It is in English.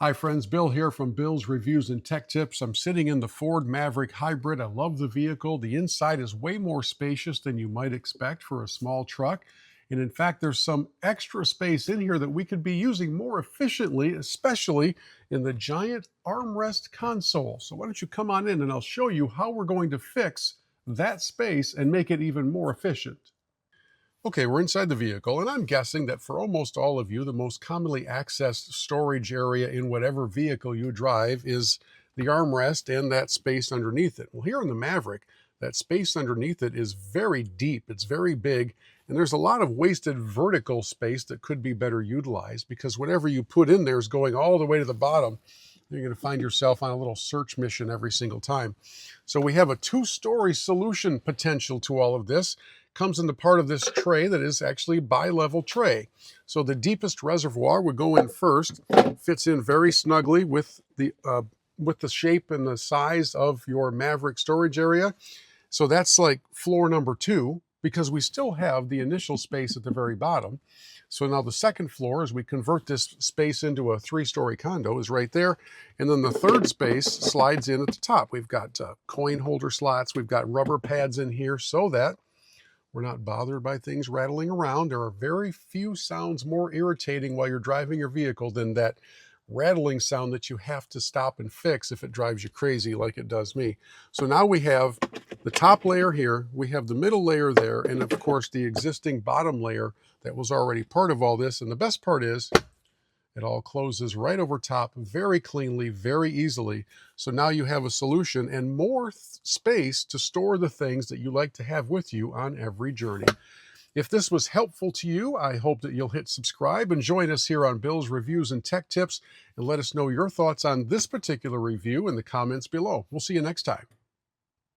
Hi friends, Bill here from Bill's Reviews and Tech Tips. I'm sitting in the Ford Maverick Hybrid. I love the vehicle. The inside is way more spacious than you might expect for a small truck. And in fact, there's some extra space in here that we could be using more efficiently, especially in the giant armrest console. So why don't you come on in and I'll show you how we're going to fix that space and make it even more efficient. Okay, we're inside the vehicle, and I'm guessing that for almost all of you, the most commonly accessed storage area in whatever vehicle you drive is the armrest and that space underneath it. Well, here in the Maverick, that space underneath it is very deep, it's very big, and there's a lot of wasted vertical space that could be better utilized because whatever you put in there is going all the way to the bottom. You're going to find yourself on a little search mission every single time. So we have a two-story solution potential to all of this. Comes into part of this tray that is actually a bi-level tray. So the deepest reservoir would go in first, fits in very snugly with the shape and the size of your Maverick storage area. So that's like floor number 2, because we still have the initial space at the very bottom. So now the second floor, as we convert this space into a 3-story condo, is right there. And then the third space slides in at the top. We've got coin holder slots. We've got rubber pads in here so that we're not bothered by things rattling around. There are very few sounds more irritating while you're driving your vehicle than that rattling sound that you have to stop and fix if it drives you crazy like it does me. So now we have the top layer here, we have the middle layer there, and of course the existing bottom layer that was already part of all this. And the best part is it all closes right over top very cleanly, very easily. So now you have a solution and more space to store the things that you like to have with you on every journey. If this was helpful to you, I hope that you'll hit subscribe and join us here on Bill's Reviews and Tech Tips, and let us know your thoughts on this particular review in the comments below. We'll see you next time.